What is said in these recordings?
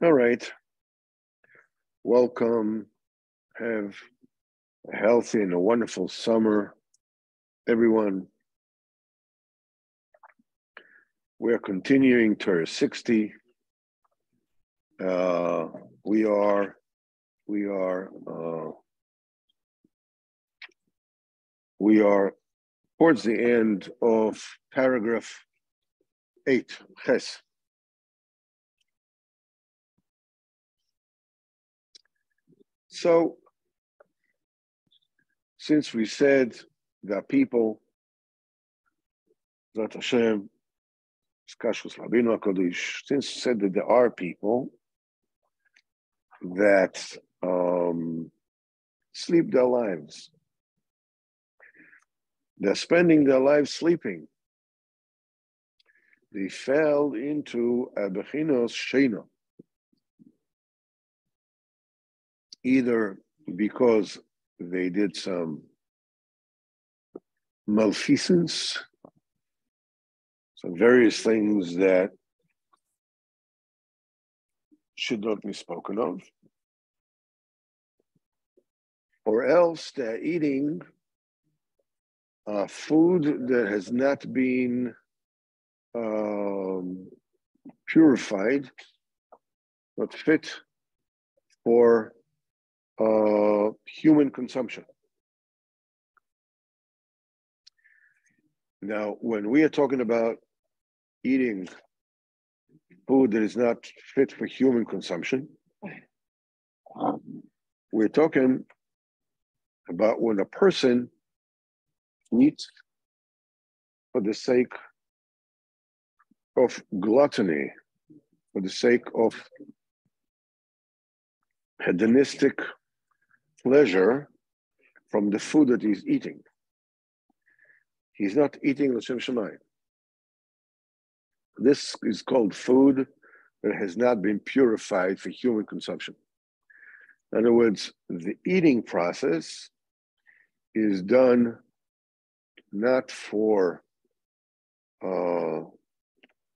All right. Welcome. Have a healthy and a wonderful summer, everyone. We're continuing Torah 60. We are towards the end of paragraph 8, Ches. So, since we said that people, Zat Hashem, since said that there are people that sleep their lives, they're spending their lives sleeping. They fell into a bechinos sheina, either because they did some malfeasance, some various things that should not be spoken of, or else they're eating food that has not been purified, not fit for human consumption. Now, when we are talking about eating food that is not fit for human consumption, we're talking about when a person eats for the sake of gluttony, for the sake of hedonistic pleasure from the food that he's eating. He's not eating l'shem shamayim. This is called food that has not been purified for human consumption. In other words, the eating process is done not for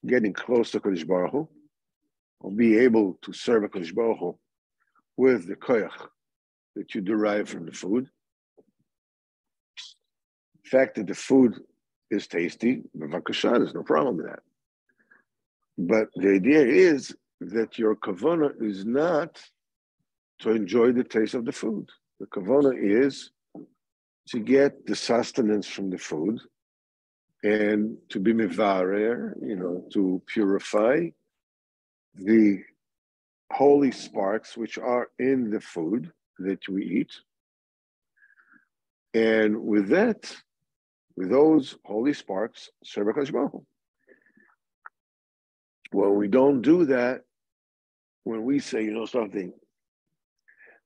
getting close to Kodesh Baruch Hu, or be able to serve a Kodesh Baruch Hu with the koyach that you derive from the food. The fact that the food is tasty, there's no problem with that. But the idea is that your kavanah is not to enjoy the taste of the food. The kavanah is to get the sustenance from the food and to be mevarer, to purify the holy sparks which are in the food that we eat. And with that, with those holy sparks, serve HaKadosh Baruch Hu. When we don't do that, when we say, something,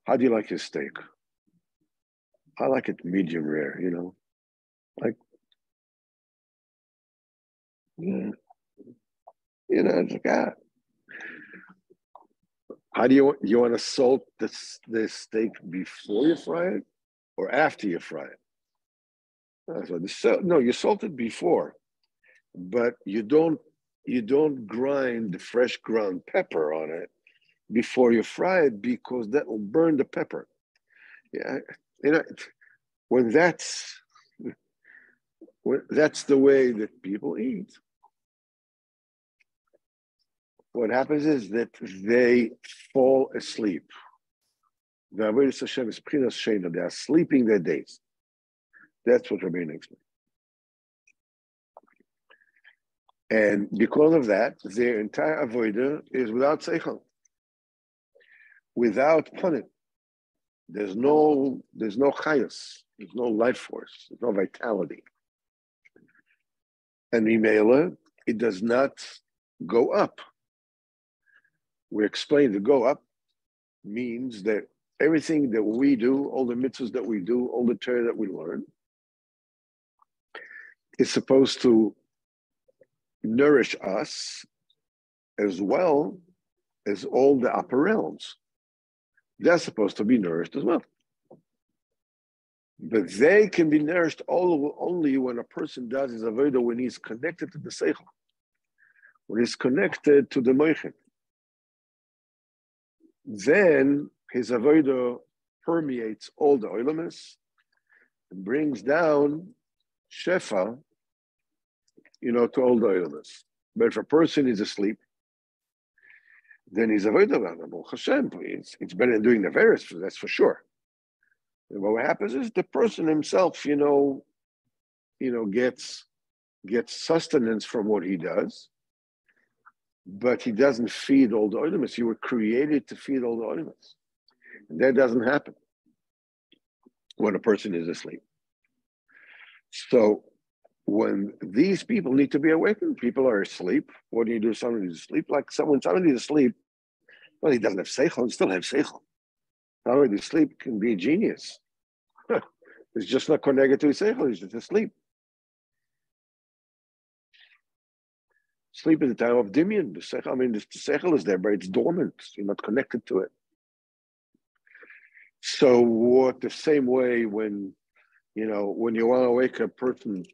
how do you like your steak? I like it medium rare, like, it's like, how do you want to salt the steak before you fry it or after you fry it? No, you salt it before, but you don't grind the fresh ground pepper on it before you fry it, because that will burn the pepper. Yeah, when that's the way that people eat, what happens is that they fall asleep. The Avodas Hashem is Pchinas Sheina. They are sleeping their days. That's what Rabbeinu explained. And because of that, their entire avodah is without seichel, without punim. There's no chayos, there's no life force, there's no vitality. And Mimela, it does not go up. We explained the go up means that everything that we do, all the mitzvahs that we do, all the Torah that we learn, is supposed to nourish us as well as all the upper realms. They're supposed to be nourished as well. But they can be nourished only when a person does his avodah, when he's connected to the seichel, when he's connected to the moichin. then his avodah permeates all the oilamis and brings down shefa, to all the oilamis. But if a person is asleep, then his avodah, Hashem, it's better than doing the virus, that's for sure. And what happens is the person himself, gets sustenance from what he does, but he doesn't feed all the oilamis. You were created to feed all the oilamis. And that doesn't happen when a person is asleep. So when these people need to be awakened, people are asleep. What do you do if somebody's asleep? Like when somebody's asleep, well, he doesn't have seichel, he still has seichel. Somebody asleep can be a genius. He's just not connected to his seichel, he's just asleep. Sleep is the time of dimion. The seichel is there, but it's dormant. You're not connected to it. So the same way when you want to awaken a person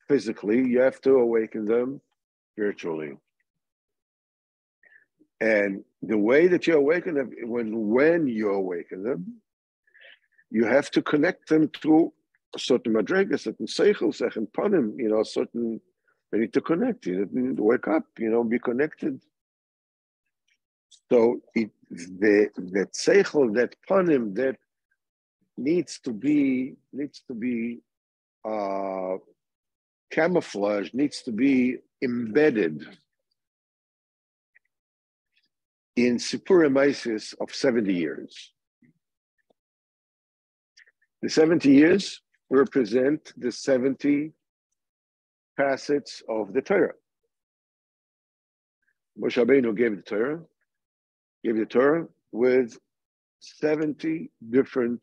physically, you have to awaken them spiritually. And the way that you awaken them, when you awaken them, you have to connect them to a certain madrega, a certain seichel, certain panim, certain. They need to connect. You need to wake up. Be connected. So that seichel, that panim, that needs to be camouflaged, needs to be embedded in Sipurim Maisis of 70 years. The 70 years represent the 70 facets of the Torah. Moshe Rabbeinu gave the Torah with 70 different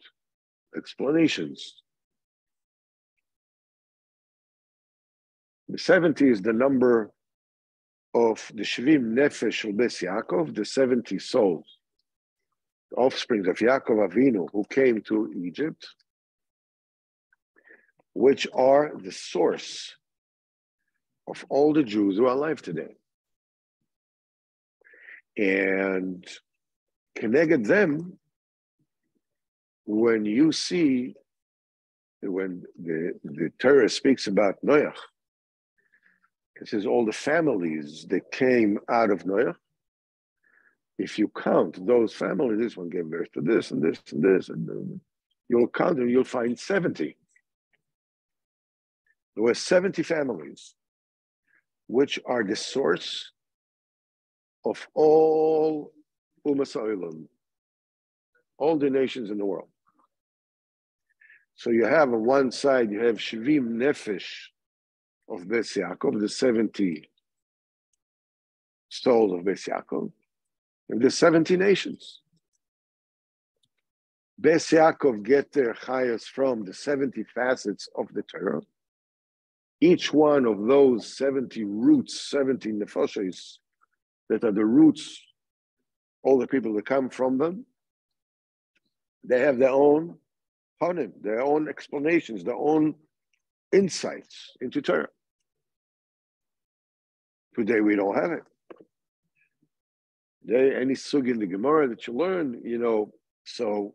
explanations. The 70 is the number of the Shvim Nefesh of Bes Yaakov, the 70 souls, the offspring of Yaakov Avinu who came to Egypt, which are the source of all the Jews who are alive today. And connected them, when you see, when the Torah speaks about Noach, it says all the families that came out of Noach. If you count those families, this one gave birth to this and this and this, and you'll count them, you'll find 70. There were 70 families, which are the source of all Umas Ha'olam, all the nations in the world. So you have on one side, you have Shvim Nefesh of Bes Yaakov, the 70 souls of Bes Yaakov, and the 70 nations. Bes Yaakov get their chayas from the 70 facets of the Torah. Each one of those 70 roots, 70 nefashos, that are the roots, all the people that come from them, they have their own panim, their own explanations, their own insights into Torah. Today we don't have it. Today, any sug in the Gemara that you learn, so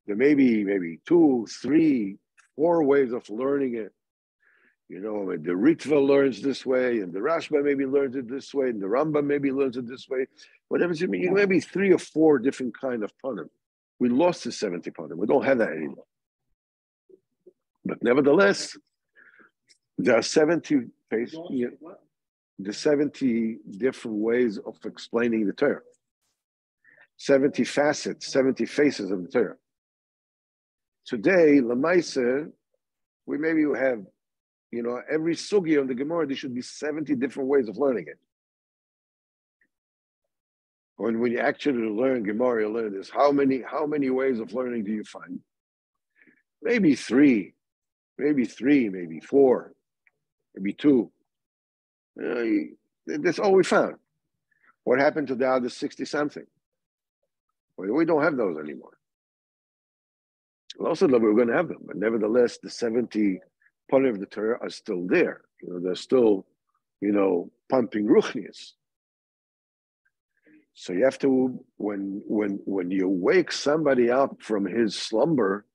there may be 2, 3, 4 ways of learning it. The Ritva learns this way, and the Rashba maybe learns it this way, and the Rambam maybe learns it this way. Whatever you mean, maybe 3 or 4 different kind of panim. We lost the 70 panim. We don't have that anymore. But nevertheless, there are 70 the 70 different ways of explaining the Torah. 70 facets, 70 faces of the Torah. Today, Lamaisa, we maybe have, every sugi of the Gemara, there should be 70 different ways of learning it. When you actually learn Gemara, you learn this. How many ways of learning do you find? Maybe 3, maybe 4, maybe 2. That's all we found. What happened to the other 60-something? We don't have those anymore. Also, we're going to have them, but nevertheless, the 70 panim of the Torah are still there. They're still, pumping ruchnias. So you have to, when you wake somebody up from his slumber,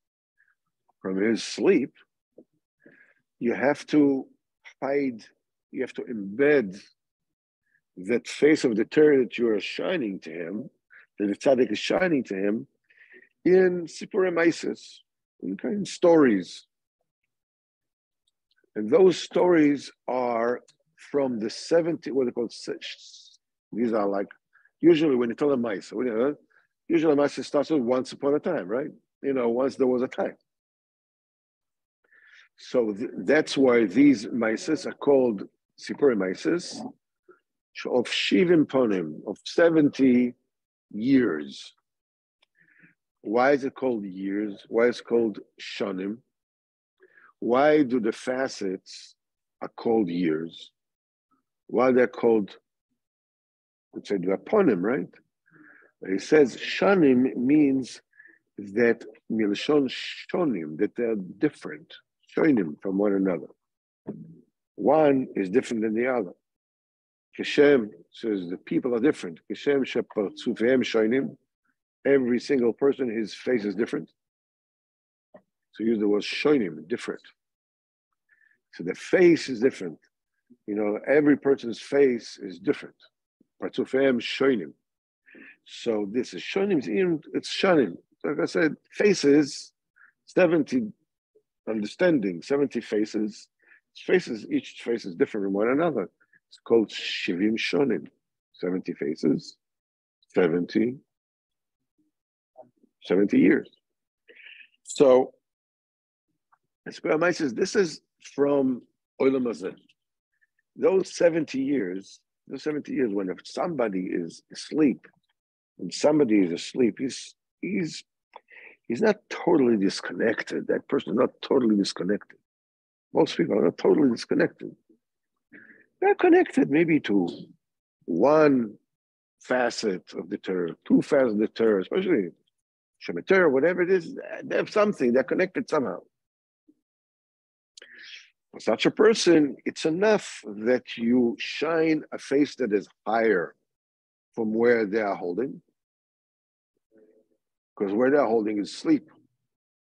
from his sleep, you have to hide, you have to embed that face of the Torah that you are shining to him, that the tzaddik is shining to him, in Sipurim Isis, in stories. And those stories are from the 70, what they call, these are like, usually when you tell a mice, usually a mice starts with once upon a time, right? Once there was a time. So that's why these mices are called Sipurim mices of Shivim Ponim, of 70 years. Why is it called years? Why is it called Shonim? Why do the facets are called years? Why they're called, let's say, the Ponim, right? He says Shonim means that Milshon Shonim, that they're different, Shonim from one another. One is different than the other. Keshem says the people are different. Keshem shepartzufehem Shonim. Every single person, his face is different. So use the word shonim, different. So the face is different. Every person's face is different. Partzufehem shonim. So this is shonim, it's shonim. Like I said, faces, 70 understanding, 70 faces. Faces, each face is different from one another. It's called shivim shonim. 70 faces, 70 years. So, says this is from Olam Hazeh. Those 70 years when if somebody is asleep, he's not totally disconnected. That person is not totally disconnected. Most people are not totally disconnected. They're connected maybe to one facet of the Torah, two facets of the Torah, especially Shemitah, whatever it is, they have something, they're connected somehow. For such a person, it's enough that you shine a face that is higher from where they are holding, because where they're holding is sleep,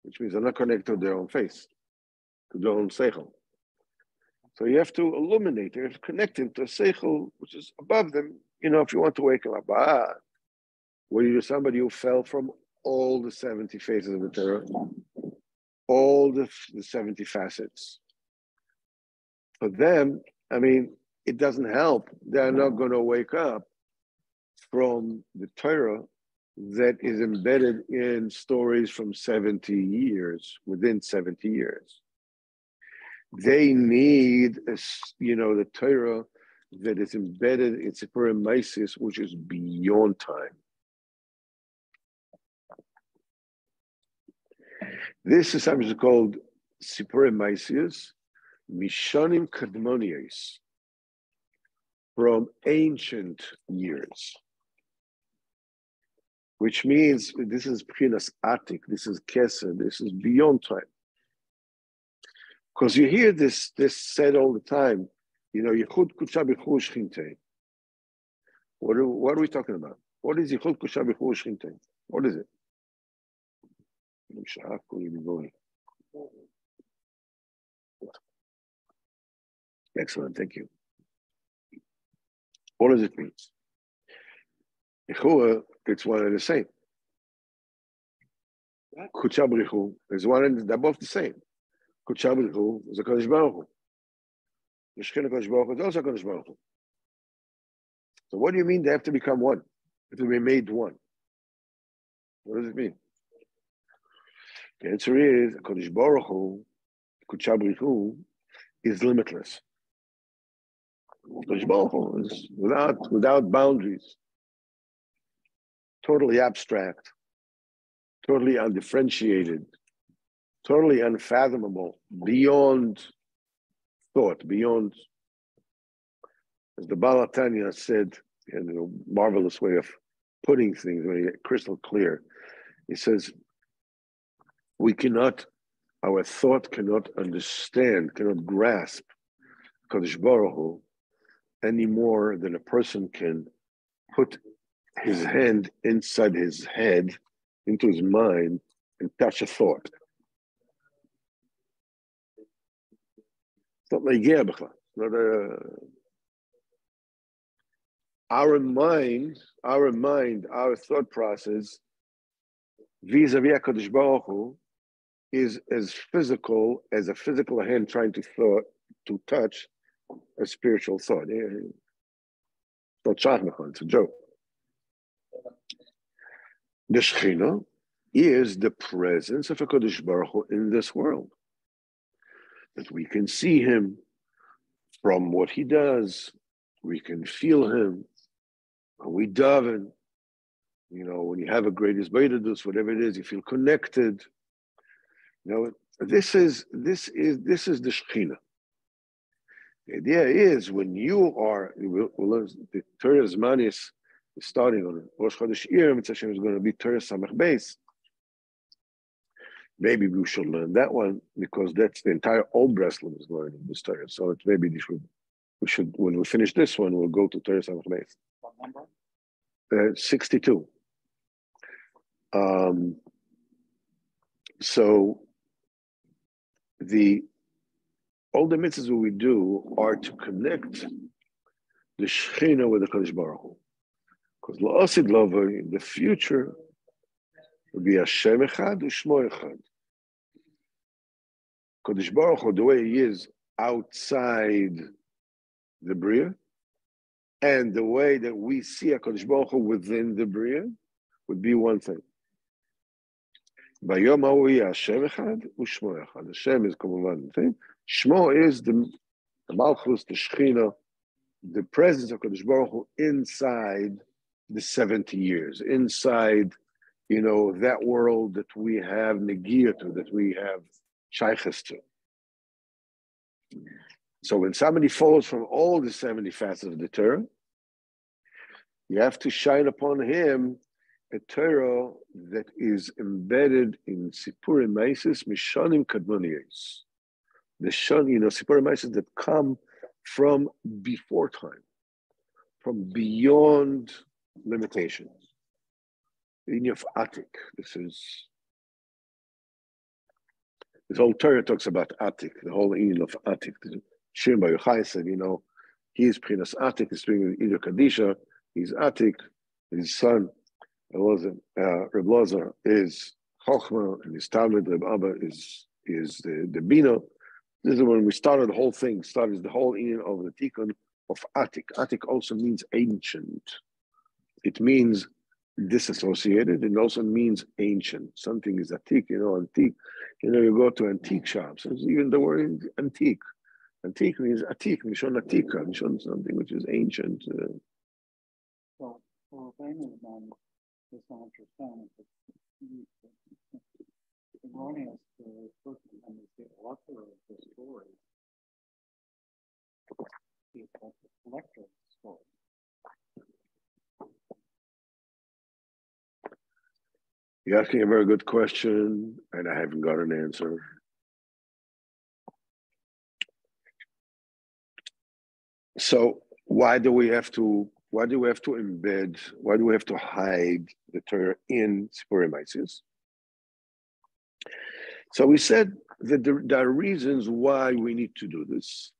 which means they're not connected to their own face, to their own seichel. So you have to illuminate, you have to connect him to a seichel, which is above them, if you want to wake him up. What do you do? Somebody who fell from all the 70 faces of the Torah, all the 70 facets. For them, it doesn't help. They're not going to wake up from the Torah that is embedded in stories from 70 years, within 70 years. They need, the Torah that is embedded in Sipurim Maisis, which is beyond time. This is something called Sipurim Maisis, Mishanim Kadmonios, from ancient years, which means this is Pchinas Atik, this is Keser, this is beyond time. Because you hear this said all the time, Yichud Kudsha B'chu Shchintei. What are we talking about? What is Yichud Kudsha B'chu Shchintei? What is it? Excellent, thank you. What does it mean? It's one and the same. Kudsha B'chu is one and they're both the same. Kudsha B'chu is a Kadosh Baruch Hu. Yeshkin Kadosh Baruch Hu is also Kadosh Baruch Hu. So what do you mean they have to become one? They have to be made one. What does it mean? The answer is Kadosh Baruch Hu, Kudsha B'chu, is limitless. Kadosh Baruch Hu is without boundaries, totally abstract, totally undifferentiated, totally unfathomable, beyond thought, beyond, as the Baal HaTanya said in a marvelous way of putting things, when you get crystal clear, he says, our thought cannot understand, cannot grasp Kadosh Baruch Hu any more than a person can put his hand inside his head, into his mind, and touch a thought. It's not like it's not our mind, our thought process vis-a-vis HaKadosh Baruch Hu is as physical as a physical hand trying to touch a spiritual thought. It's not shachmachon, it's a joke. The Shechina is the presence of HaKadosh Baruch Hu in this world. That we can see him from what he does. We can feel him. When we daven, when you have a great isbaidadus, whatever it is, you feel connected. This is the Shechina. The idea is when you are, the Torah Zman is starting on Rosh Chodesh Iyar, Mitzvah Hashem is going to be Torah Samach Beis. Maybe we should learn that one because that's the entire Old Breslov is learning this Torah. So maybe we should, when we finish this one, we'll go to Torah Samach Beis. What number? 62. So all the mitzvahs that we do are to connect the Shechina with the Kadosh Baruch Hu. Because La'asid Lava in the future will be Hashem Echad U'Shmo Echad. Kadosh Baruch Hu, the way he is outside the Bria, and the way that we see HaKadosh Baruch Hu within the Bria would be one thing. Bayom Ha'u Hashem Echad U'Shmo Echad. Hashem is Kamavan thing. Shmo is the Malchus, the Shechina, the presence of HaKadosh Baruch Hu inside the 70 years, inside, that world that we have Negiah to, that we have Shaykhs to. So when somebody follows from all the 70 facets of the Torah, you have to shine upon him a Torah that is embedded in Sipurim Maisis Mishanim Kadmoniyos. The Shan, Sipurim Maisis that come from before time, from beyond limitations. In of Atik, this whole Torah talks about Atik, the whole Indian of Atik. Shimon Bar Yochai said, he is Prinas Atik, he's doing Ider Kadisha, he's Atik, his son, Reb Lazar, is Chochma, and his Talmud, Reb Abba, is the Bina. This is when we started the whole thing, started the whole Indian of the Tikkun of Atik. Atik also means ancient. It means disassociated. It also means ancient. Something is antique, antique. You go to antique shops. There's even the word antique. Antique means atik, mishon atika, mishon something which is ancient. So, for famous men, this I understand it's erroneous to refer to them as the author of the story. The collector of the story. You're asking a very good question, and I haven't got an answer. So why do we have to embed, why do we have to hide the Torah in Sipurim Maisis? So we said that there are reasons why we need to do this.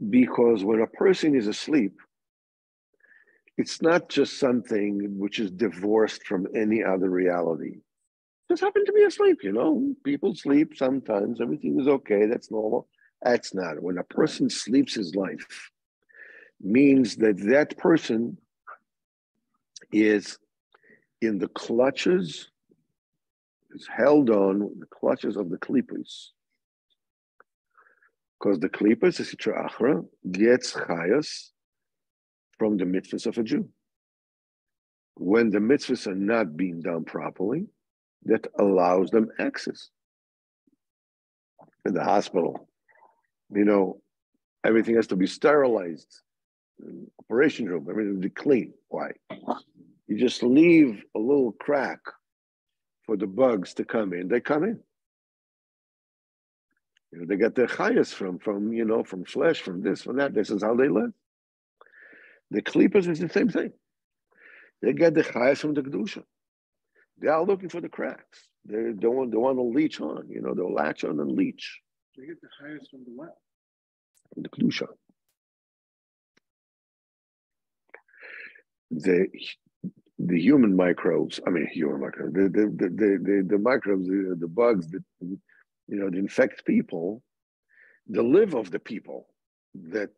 Because when a person is asleep, it's not just something which is divorced from any other reality. Just happen to be asleep, People sleep sometimes, everything is okay, that's normal. That's not. When a person sleeps his life, means that person is in the clutches, is held on the clutches of the klippos. Because the klippos, the Sitra Achra, gets chayas from the mitzvahs of a Jew. When the mitzvahs are not being done properly, that allows them access. In the hospital, everything has to be sterilized. Operation room, everything to be clean. Why? You just leave a little crack for the bugs to come in. They come in. They get their chayas from flesh, from this, from that. This is how they live. The klippos is the same thing. They get the chayas from the kedusha. They are looking for the cracks. They don't want to leech on. They'll latch on and leech. They get the highest from the what? From the kedusha. The human microbes. I mean, human microbes. The microbes, the bugs that that infect people. The live of the people that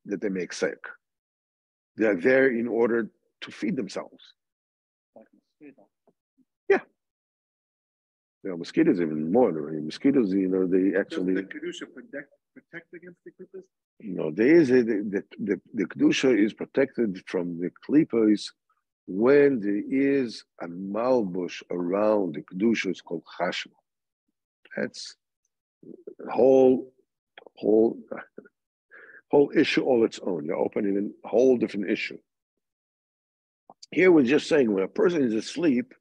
they make sick. They are there in order to feed themselves. Like mosquito. Yeah. Mosquitoes even more. Mosquitoes, they actually. Does the kedusha protect against the klippas? There is the kedusha is protected from the klippas when there is a malbush around the kedusha. It's called chashma. That's the whole issue all its own. You're opening a whole different issue. Here we're just saying when a person is asleep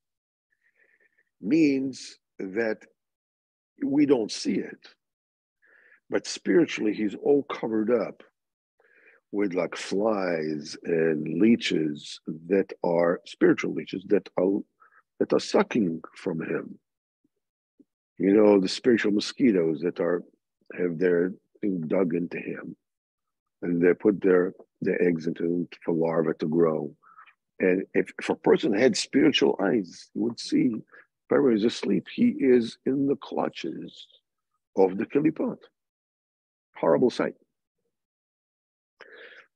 means that we don't see it. But spiritually, he's all covered up with like flies and leeches that are spiritual leeches that are sucking from him. The spiritual mosquitoes that have their thing dug into him. And they put their eggs into for larvae to grow. And if a person had spiritual eyes, you would see Pharaoh is asleep. He is in the clutches of the kilipot. Horrible sight.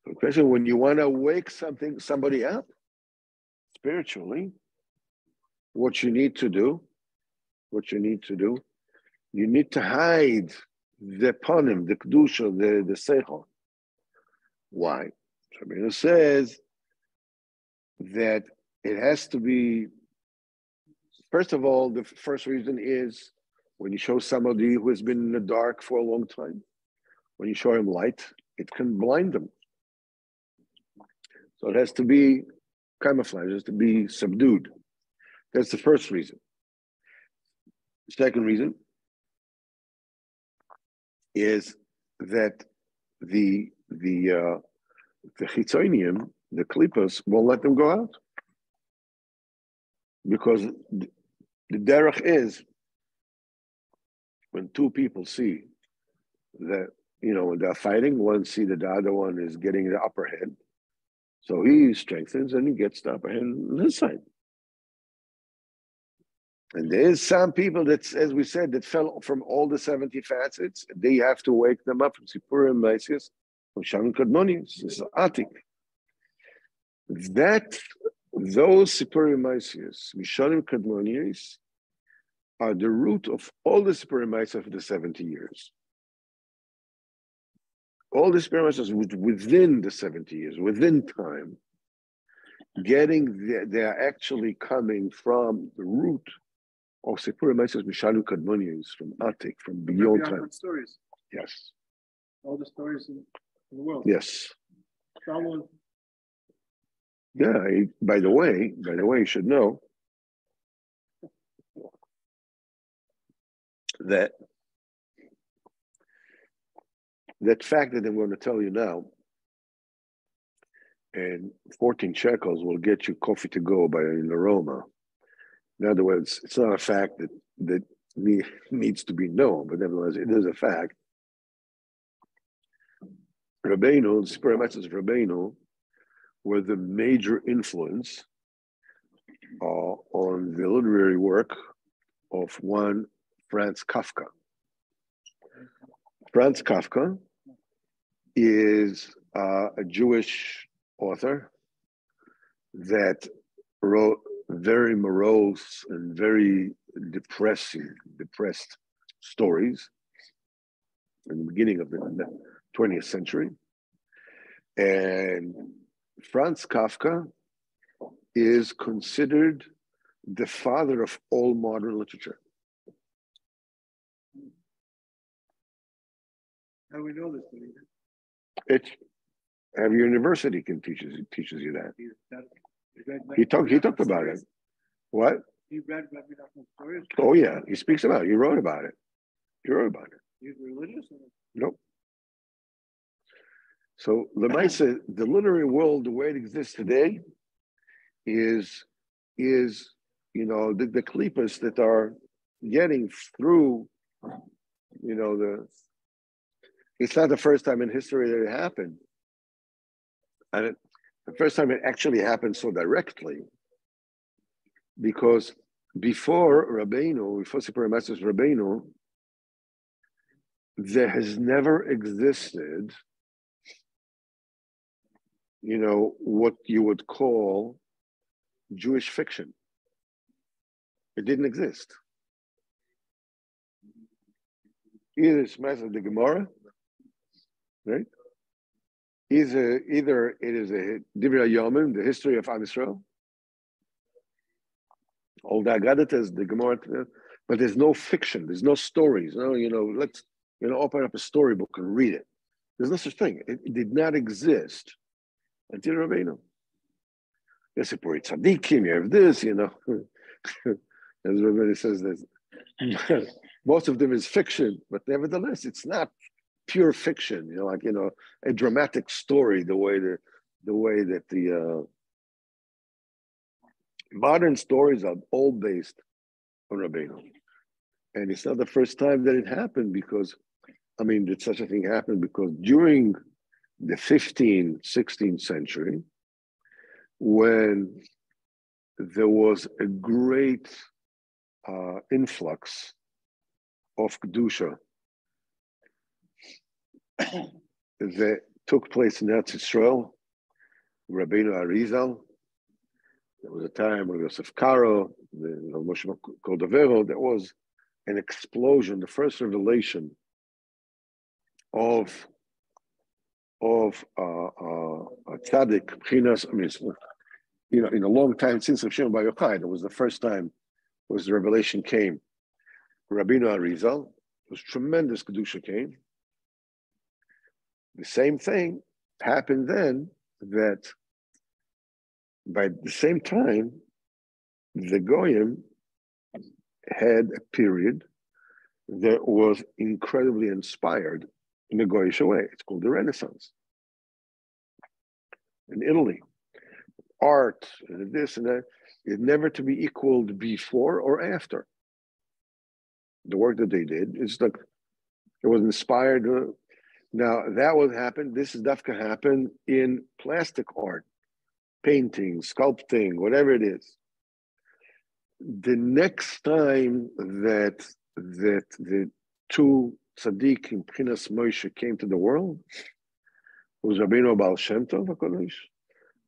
So especially when you want to wake somebody up spiritually, what you need to do, you need to hide the panim, the kedusha, the seichel. Why? Rabbeinu says that it has to be, first of all, the first reason is when you show somebody who has been in the dark for a long time, when you show him light, it can blind them. So it has to be camouflaged, it has to be subdued. That's the first reason. Second reason is that the chitzonium, the klippas, won't let them go out. Because the derech is when two people see that, when they're fighting, one see that the other one is getting the upper hand. So he strengthens and he gets the upper hand on his side. And there's some people that, as we said, that fell from all the 70 facets. They have to wake them up from Sipurim Maisius, from Shamim Kadmonius. This is Atik. Those Sipurim Maisius, Mishanim Kadmonius, are the root of all the Sipurim Maisius of the 70 years. All the Sipurim Maisius within the 70 years, within time, they're actually coming from the root of Sipurim Maisius Mishanim Kadmonius, from Atik, from beyond time. Stories. Yes. All the stories in the world. Yes. Someone. Yeah. By the way, you should know that fact that I'm going to tell you now, and 14 shekels will get you coffee to go by an aroma. In other words, it's not a fact that needs to be known, but nevertheless, it is a fact. Rabbeinu, the Sipurim Maisius of Rabbeinu, were the major influence on the literary work of one Franz Kafka. Franz Kafka is a Jewish author that wrote very morose and very depressed stories in the beginning of the 20th century. And Franz Kafka is considered the father of all modern literature. How do we know this? Every university teaches you that. He talked about it. What? He read Rabbi Nachman's stories? Oh yeah, he speaks about it. He wrote about it. He's religious? Nope. So the literary world, the way it exists today, is the klipas that are getting through, it's not the first time in history that it happened. And the first time it actually happened so directly, because before Sipur Master's Rabbeinu, there has never existed, what you would call Jewish fiction. It didn't exist. Either it's Master the Gemara, right? Either it is a Divrei Yomim, the history of Am Yisrael, all the Agadah, the Gemara, but there's no fiction, there's no stories. Let's open up a storybook and read it. There's no such thing. It did not exist until Rabbeinu. Yes, Puri Tzadikim, you have this, as Rabbeinu says that most of them is fiction, but nevertheless, it's not pure fiction. A dramatic story. The way that the modern stories are all based on Rabbeinu, and it's not the first time that it happened. Because, that such a thing happened because during the 15th, 16th century, when there was a great influx of Kedusha that took place in Eretz Yisrael, Rabbeinu Arizal, there was a time when Yosef Karo, Moshe Cordovero, there was an explosion, the first revelation of a tzaddik, Pchinas, in a long time since Rav Shimon Bar Yochai, it was the first time the revelation came. Rabbeinu Arizal, it was tremendous Kedusha came. The same thing happened then, that by the same time, the Goyim had a period that was incredibly inspired in a Goyish way. It's called the Renaissance. In Italy, art, and this and that, is never to be equaled before or after. The work that they did, it was inspired. Now, that would happen, this is dafka happen in plastic art, painting, sculpting, whatever it is. The next time that the two tzaddikim, Pchinas Moshe, came to the world, was Rabbeinu Baal Shem Tov HaKadosh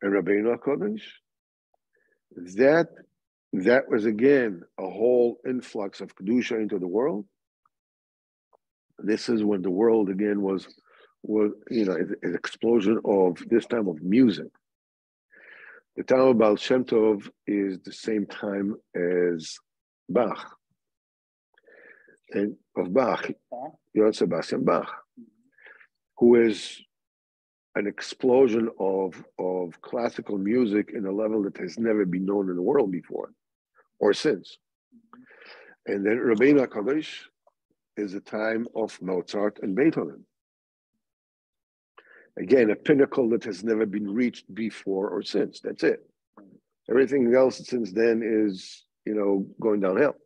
and Rabbeinu HaKadosh. That was again a whole influx of Kedusha into the world. This is when the world again was an explosion of this time of music. The time of Baal Shem Tov is the same time as Bach, and of Bach, Johann Sebastian Bach, who is an explosion of classical music in a level that has never been known in the world before or since. And then Rabbeinu HaKadosh is the time of Mozart and Beethoven. Again, a pinnacle that has never been reached before or since. That's it. Everything else since then is, going downhill.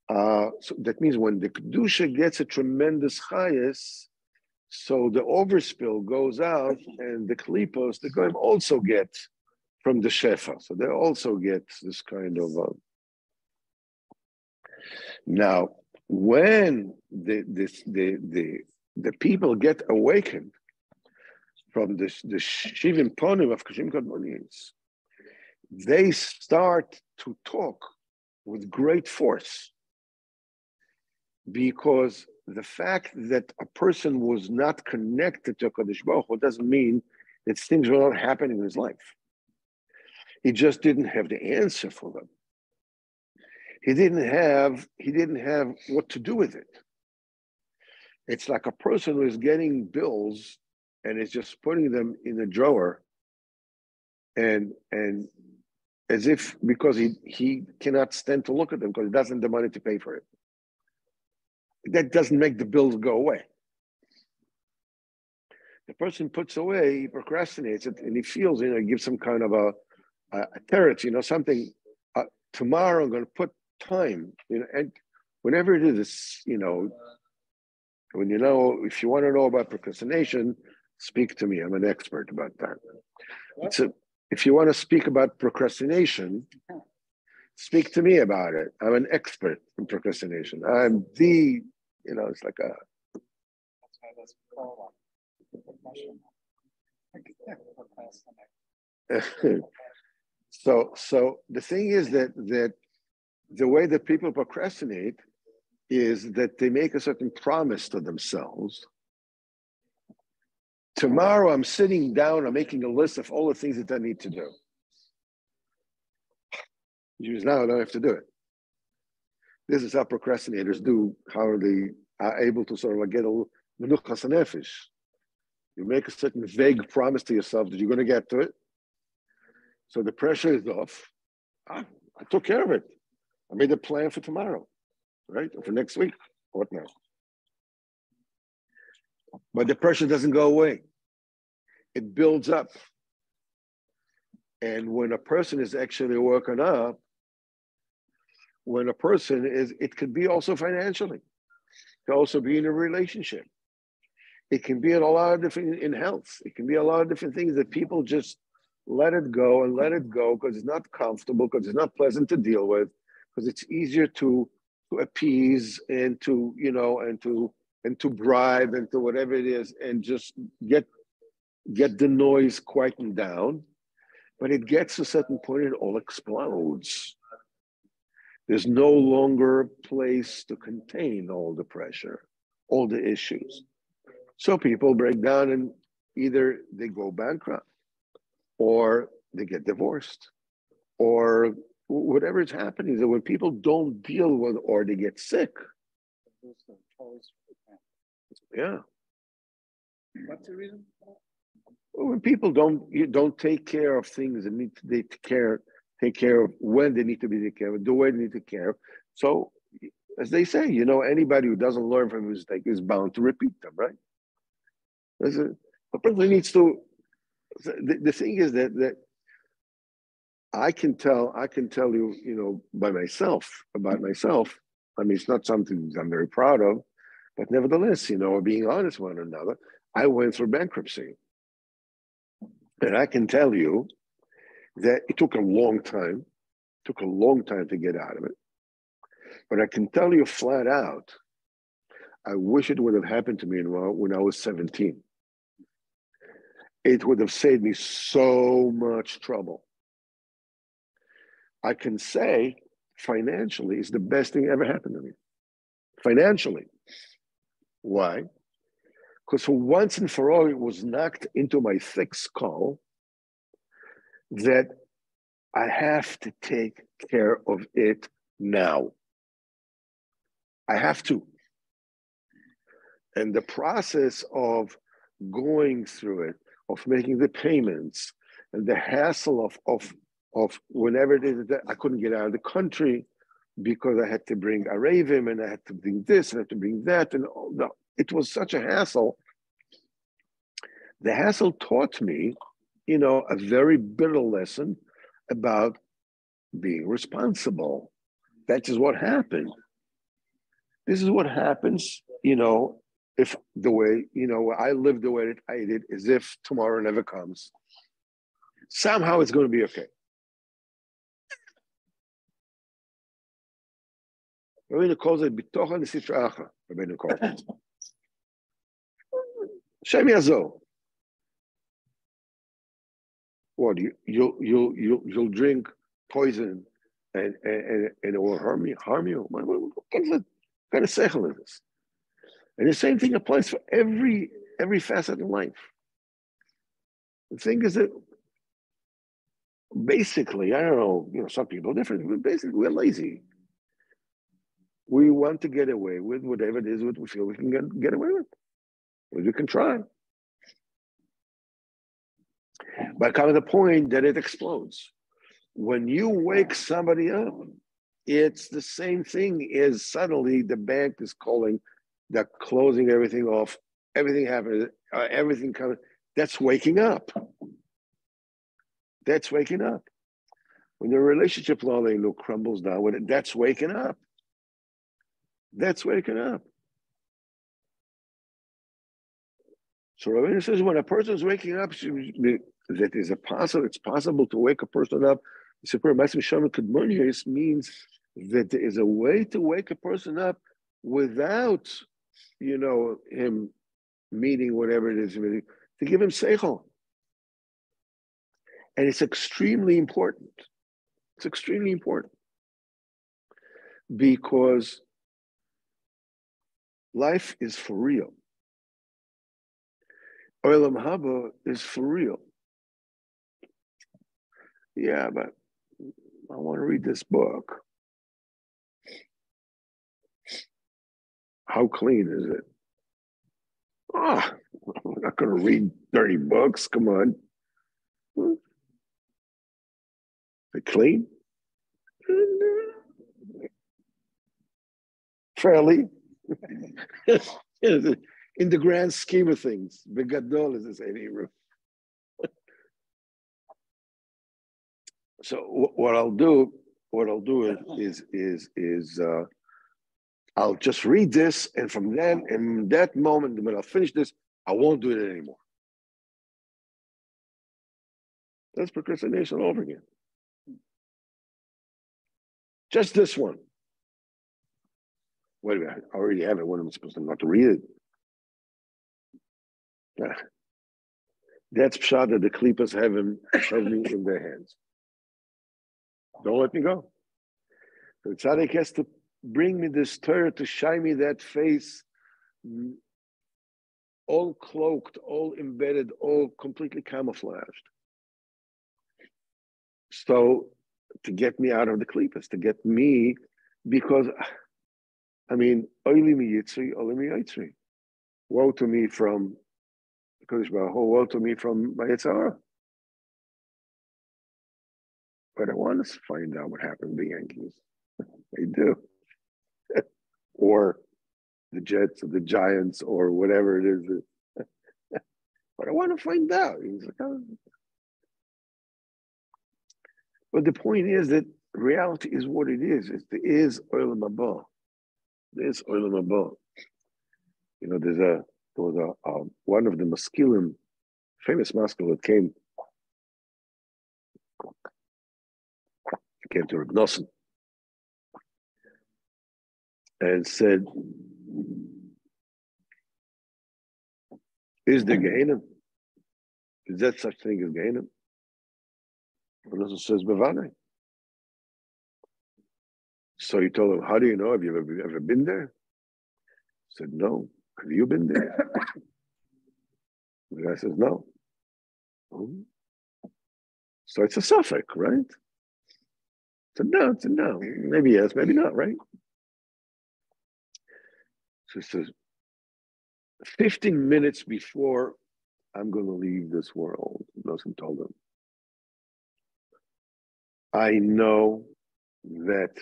So that means when the Kedusha gets a tremendous chayas, so the overspill goes out, and the klipos, the goyim also get from the shefa. So they also get this kind of. Now, when the people get awakened from the shivim ponim of Kashim Kadmonis, they start to talk with great force, because the fact that a person was not connected to HaKadosh Baruch Hu doesn't mean that things were not happening in his life. He just didn't have the answer for them. He didn't have what to do with it. It's like a person who is getting bills and is just putting them in a drawer, and as if because he cannot stand to look at them because he doesn't have the money to pay for it. That doesn't make the bills go away. The person puts away, he procrastinates it, and he feels, he gives some kind of a carrot, something. Tomorrow I'm going to put time, and whenever it is, when if you want to know about procrastination, speak to me. I'm an expert about that. If you want to speak about procrastination, speak to me about it. I'm an expert in procrastination. I'm it's like a. That's why that's called So the thing is that the way that people procrastinate is that they make a certain promise to themselves. Tomorrow I'm sitting down, I'm making a list of all the things that I need to do. Because now I don't have to do it. This is how procrastinators do, how they are able to sort of like get a menuchas nefesh. You make a certain vague promise to yourself that you're going to get to it. So the pressure is off. I took care of it. I made a plan for tomorrow, right? Or for next week, what now? But the pressure doesn't go away. It builds up. And when a person is actually working up, when a person is, it could be also financially. It can also be in a relationship. It can be in a lot of different, in health. It can be a lot of different things that people just let it go because it's not comfortable, because it's not pleasant to deal with, because it's easier to appease and to, and to bribe and to whatever it is and just get the noise quietened down. But it gets to a certain point, it all explodes. There's no longer a place to contain all the pressure, all the issues. So people break down and either they go bankrupt or they get divorced or whatever is happening. That when people don't deal with or they get sick. Yeah. What's the reason? When people don't take care of things and need to take care of when they need to be taken care of, the way they need to take care of. So, as they say, anybody who doesn't learn from his mistake is bound to repeat them, right? A person needs to. The thing is that I can tell you, about myself. I mean, it's not something I'm very proud of, but nevertheless, being honest with one another, I went through bankruptcy. And I can tell you that it took a long time. To get out of it. But I can tell you flat out, I wish it would have happened to me when I was 17. It would have saved me so much trouble. I can say financially, it's the best thing ever happened to me. Financially. Why? Because for once and for all, it was knocked into my thick skull that I have to take care of it now. I have to. And the process of going through it, of making the payments, and the hassle of whenever it is that I couldn't get out of the country because I had to bring Arevim and I had to bring this and I had to bring that, and it was such a hassle. The hassle taught me, a very bitter lesson about being responsible. That is what happened. This is what happens, if the way, I live the way that I did, as if tomorrow never comes. Somehow it's going to be okay. Rabbeinu calls it bitocha l'sitra acha. Rabbeinu calls it. Shem yazo. What you'll drink poison and it will harm you. What kind of seichel is this? And the same thing applies for every facet of life. The thing is that basically, I don't know, some people are different, but basically we're lazy. We want to get away with whatever it is what we feel we can get away with. We can try. But come to the point that it explodes. When you wake somebody up, it's the same thing as suddenly the bank is calling, they're closing everything off, everything happens, everything comes. That's waking up. That's waking up. When the relationship Laleinu crumbles down, that's waking up. That's waking up. So Rabbeinu says when a person is waking up, it's possible to wake a person up. Means that there is a way to wake a person up without, him meeting whatever it is, to give him seichel. And it's extremely important. It's extremely important because life is for real. Olam Haba is for real. Yeah, but I want to read this book. How clean is it? I'm not going to read dirty books. Come on. Is it clean? Fairly. In the grand scheme of things, Begadol is the same Hebrew. So what I'll do is I'll just read this, and from then, in that moment, when I'll finish this, I won't do it anymore. That's procrastination all over again. Just this one. Wait a minute, I already have it. When am I supposed to not to read it? That's pshat that the klipas have me in their hands. Don't let me go. The tzaddik has to bring me this Torah to shine me that face, all cloaked, all embedded, all completely camouflaged. So to get me out of the klipas, to get me, because oili mi yitzri, oili mi yitzri. Woe to me from Kodesh Baruch Hu, woe to me from my Yitzhara. But I want to find out what happened to the Yankees. They do. Or the Jets or the Giants or whatever it is. But I want to find out. He's like, oh. But the point is that reality is what it is. It is olam haba. It is olam haba. There was one of the maskilim, famous maskil that came to Reb Nosson and said, is there Gehenna? Is that such thing as Gehenna? Reb Nosson says, Bevadai. So he told him, how do you know? Have you ever been there? He said, no. Have you been there? The guy says, no. So it's a suffix, right? It's a no. Maybe yes, maybe not, right? So he says, 15 minutes before I'm going to leave this world, Nosson told him, I know that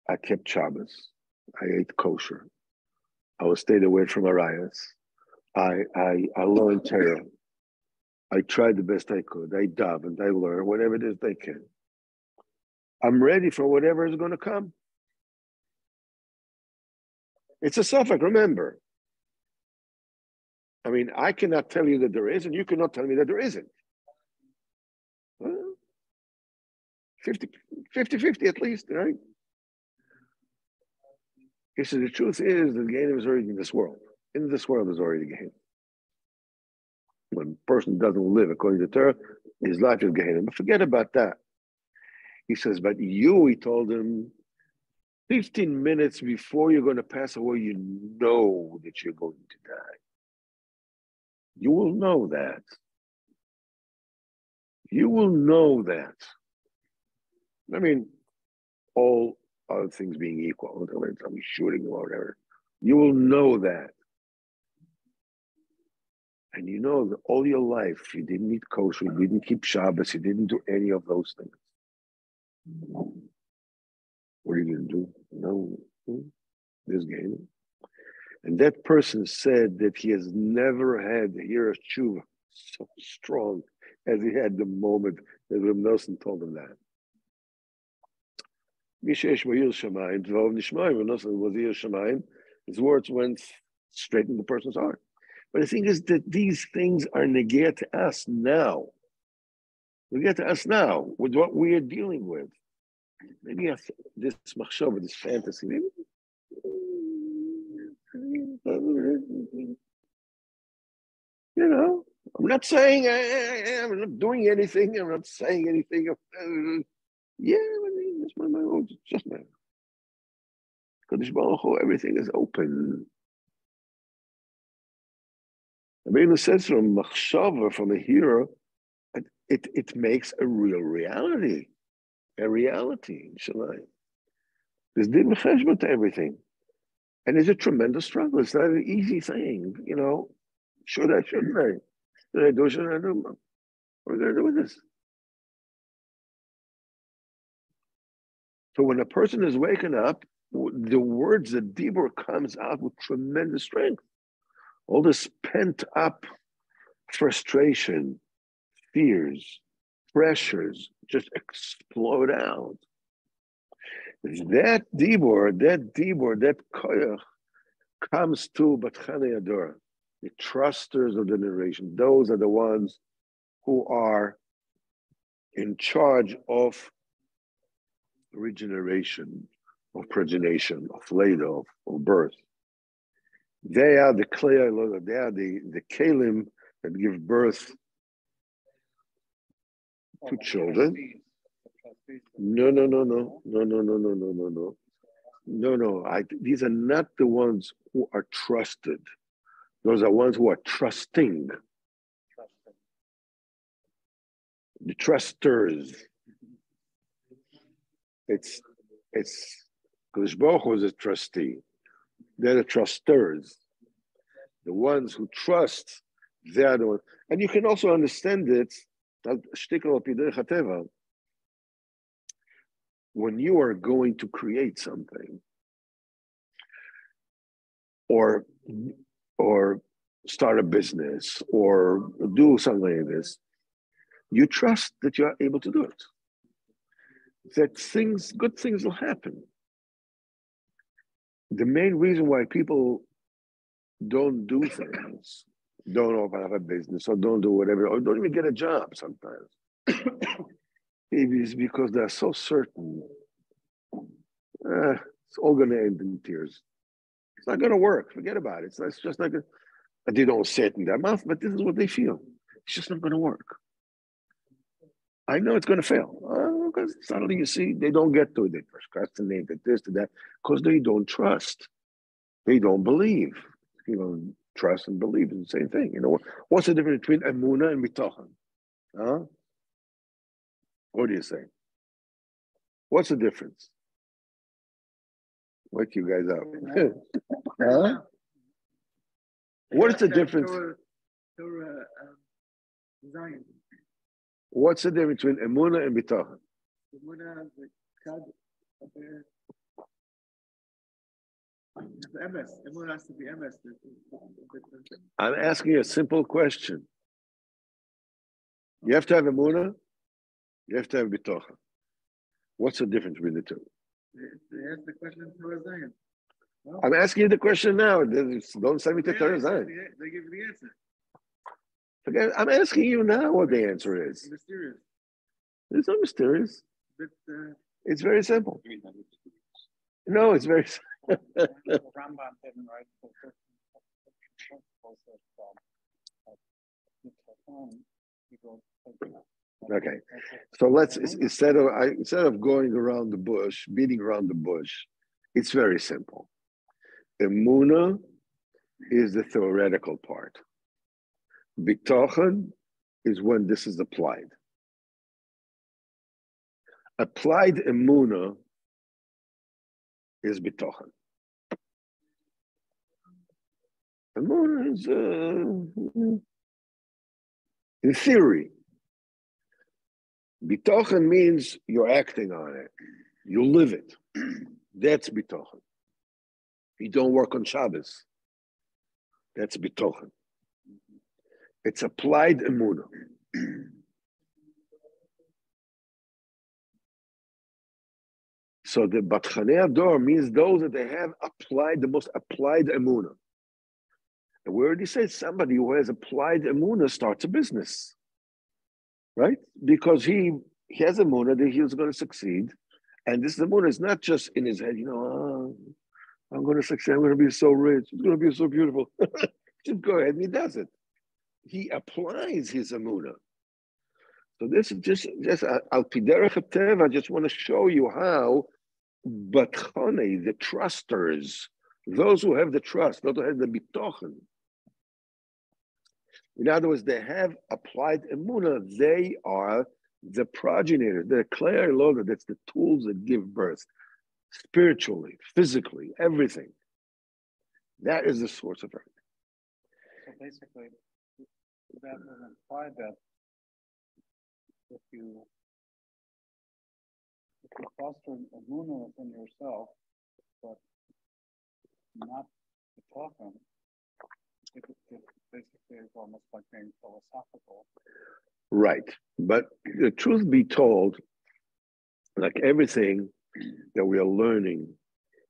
I kept Shabbos. I ate kosher. I stayed away from arayas. I learned Torah. I tried the best I could. I davened, I learned, whatever it is they can. I'm ready for whatever is going to come. It's a suffix, remember. I cannot tell you that there is, and you cannot tell me that there isn't. 50-50 at least, right? He said, the truth is that Gehenna is already in this world. In this world is already Gehenna. When a person doesn't live according to Torah, his life is Gehenna. But forget about that. He says, but he told him, 15 minutes before you're going to pass away, you know that you're going to die. You will know that. You will know that. All other things being equal, somebody shooting or whatever, you will know that. And you know that all your life, you didn't eat kosher, you didn't keep Shabbos, you didn't do any of those things. What are you going to do? No, there's Gehenna. And that person said that he has never had the Yirah Tshuva so strong as he had the moment The Reb Nosson told him that. His words went straight in the person's heart. But the thing is that these things are negate to us now. Negate to us now with what we are dealing with. Maybe this machshava, this fantasy, maybe. You know, I'm not saying I'm not doing anything. I'm not saying anything. Yeah, that's my own. It's just my. Kadosh Baruch Hu, everything is open. Rabbeinu says from machshava, from a hero, it makes a real reality. A reality in Shaddai. There's din v'cheshbon to everything. And it's a tremendous struggle. It's not an easy thing, you know. Should I, shouldn't I? Should I do, shouldn't I do? What are we going to do with this? So when a person is waking up, the words, the dibur comes out with tremendous strength. All this pent up frustration, fears, pressures just explode out. That dibur, that koyach comes to Batchane Ador, the trusters of the generation. Those are the ones who are in charge of regeneration, of progenation, of Leda, of birth. They are the klei, they are the kelim that give birth to children. No. These are not the ones who are trusted. Those are ones who are trusting. The trusters. It's Kadosh Baruch Hu is a trustee. They're the trusters. The ones who trust, they're the ones. And you can also understand it, when you are going to create something or start a business or do something like this, you trust that you are able to do it. That good things will happen. The main reason why people don't do things, don't open up a business or don't do whatever, or don't even get a job sometimes, it is because they're so certain. It's all going to end in tears. It's not going to work. Forget about it. It's just like they don't say it in their mouth, but this is what they feel. It's just not going to work. I know it's going to fail. Because suddenly you see, they don't get to it. They procrastinate, this, to that, because they don't trust. They don't believe. You know, trust and believe is the same thing. You know, what's the difference between emunah and bitachon? Huh? What do you say? What's the difference? Wake you guys up. Huh? What is the difference? What's the difference between emunah and bitachon? I'm asking you a simple question. You have to have emunah, you have to have bitachon. What's the difference between the two? I'm asking you the question now. Don't send me to Torah Zion. They give you the answer. Forget, I'm asking you now what the answer is. Mysterious. It's not mysterious. But, it's very simple. No, it's very simple. Okay, so let's instead of going around the bush, beating around the bush, it's very simple. Emunah is the theoretical part. Bitachon is when this is applied. Applied emunah is bitachon. Emunah is in theory. Bitachon means you're acting on it. You live it. That's bitachon. You don't work on Shabbos. That's bitachon. It's applied emunah. So the Batchanei Ador means those that they have applied, the most applied emunah. And we already said somebody who has applied emunah starts a business, right? Because he has emunah that he was going to succeed. And this emunah is not just in his head, I'm going to succeed, I'm going to be so rich, it's going to be so beautiful. Just go ahead and he does it. He applies his emunah. So this is just al piderech hateva. I just want to show you how Batchonei, the trusters, those who have the trust, those who have the bitochen. In other words, they have applied emunah. They are the progenitors. They're clear loader. That's the tools that give birth, spiritually, physically, everything. That is the source of everything. So basically, that would imply that if you foster emunah within yourself, but not the token, it basically is almost like being philosophical. Right. But the truth be told, like everything that we are learning,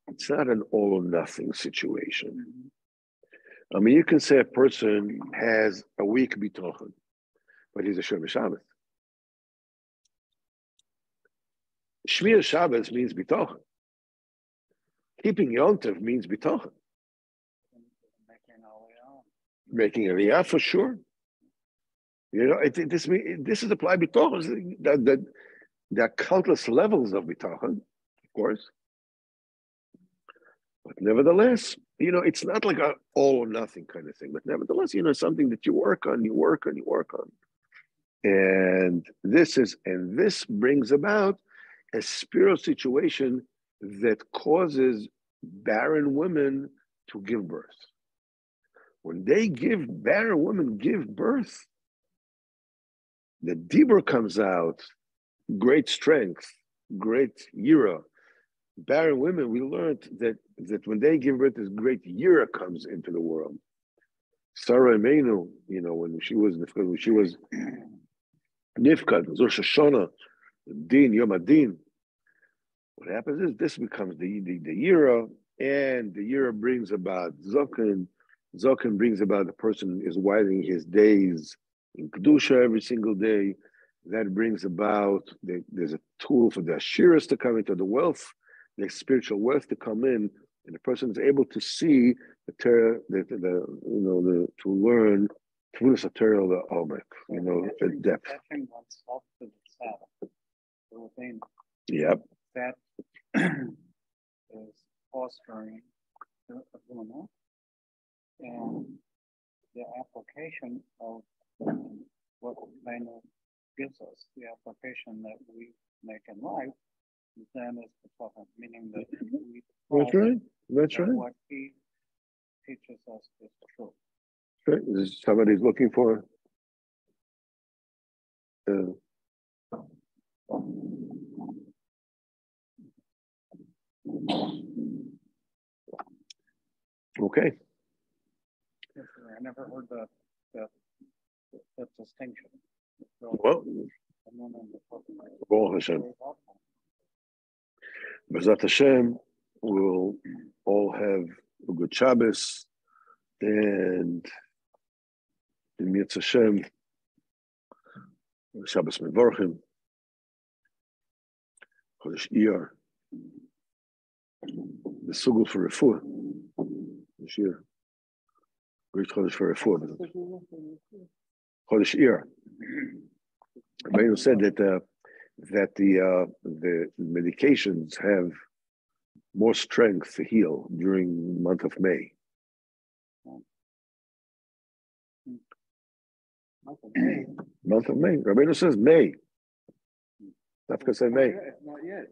it's not an all or nothing situation. Mm-hmm. I mean, you can say a person has a weak bitochen, but he's a Shomer Shabbos. Shmir Shabbos means bitochen. Keeping Yom Tov means bitochen. Making aliyah for sure. This is applied bitochen. There are countless levels of bitochen, of course. But nevertheless, it's not like an all or nothing kind of thing. But nevertheless, something that you work on. And this brings about a spiritual situation that causes barren women to give birth. When barren women give birth, the dibur comes out, great strength, great yira. Barren women, we learned that when they give birth, this great yira comes into the world. Sarah Imenu, when she was nifkad, Rosh Hashanah, Din, Yom Adin. What happens is this becomes the yira, and the yira brings about zoken. Zoken brings about the person is whitening his days in kedusha every single day. That brings about there's a tool for the ashiras to come into the wealth, the spiritual wealth to come in, and the person is able to see the Torah, to learn through the Torah, the omek, the depth. Yep. That is fostering the emunah, and the application of what Lena gives us, the application that we make in life, then is the token, meaning that we That's right. What he teaches us is true. Right. Somebody's looking for okay. I never heard that distinction. Well, Baruch Hashem. B'ezrat Hashem, we'll all have a good Shabbos, and in Mitzvah Hashem, Shabbos Mevorchim, Chodesh Iyar, the Sugul for Refuah this year. Great Chodesh for Refuah. Chodesh Iyar. Rabbeinu said that the medications have more strength to heal during the month of May. Month of May. Rabbeinu says May. Not because I May. Not yet.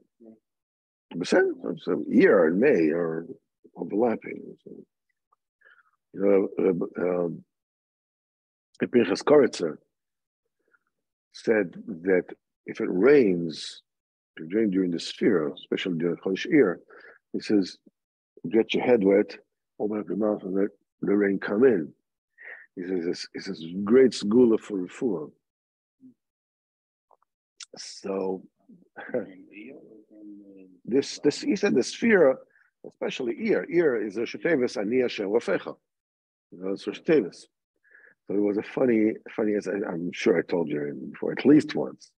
Some year and May are overlapping. Pinchas Koritzer said that if it rains during the sphere, especially during Chodesh Iyar, he says, get your head wet, open up your mouth, and let the rain come in. He says it's great segula for refuah. So this he said the sphere, especially ear is a shetevis aniya shelafecha. It's shetevis. So it was a funny as I'm sure I told you before at least once.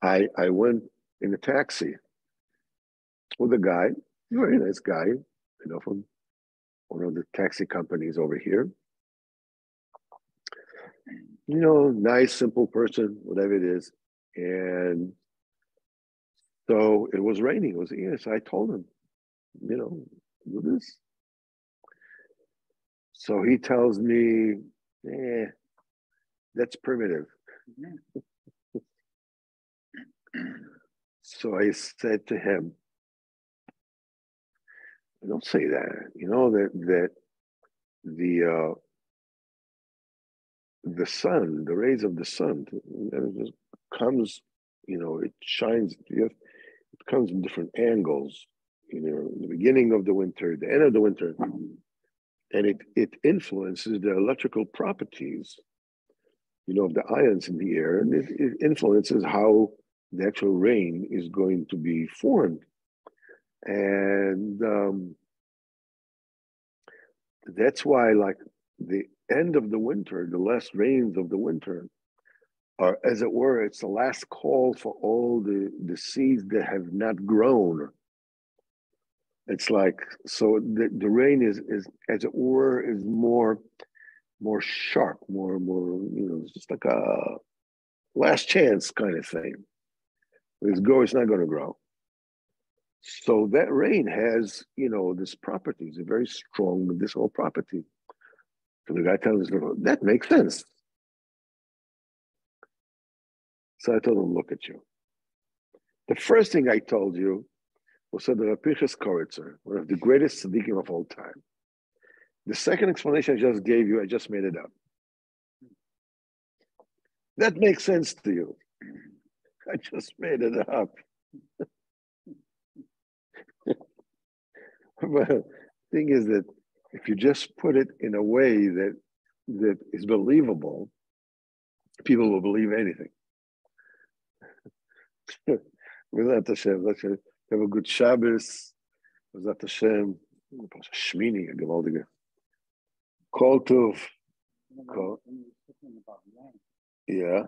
I went in a taxi with a guy, very nice guy, from one of the taxi companies over here. Nice, simple person, whatever it is. And so it was raining. It was so I told him, do this. So he tells me, that's primitive. So I said to him, don't say that. That the sun, the rays of the sun, it just comes, it shines. It comes in different angles. The beginning of the winter, the end of the winter, and it influences the electrical properties, of the ions in the air, and it influences how the actual rain is going to be formed. And that's why, like, the end of the winter, the last rains of the winter are, as it were, it's the last call for all the seeds that have not grown. It's like, so the rain is, as it were, is more sharp, more, it's just like a last chance kind of thing. It's not going to grow. So that rain has, this property, it's a very strong medicinal property. So the guy tells me, that makes sense. So I told him, look at you. The first thing I told you was the Rapichas Koritzer, one of the greatest tzaddikim of all time. The second explanation I just gave you, I just made it up. That makes sense to you. I just made it up. But the thing is that if you just put it in a way that is believable, people will believe anything. Without Hashem, let's have a good Shabbos. Without Hashem, Shmini, a gewaltige. Kol Tov. Yeah.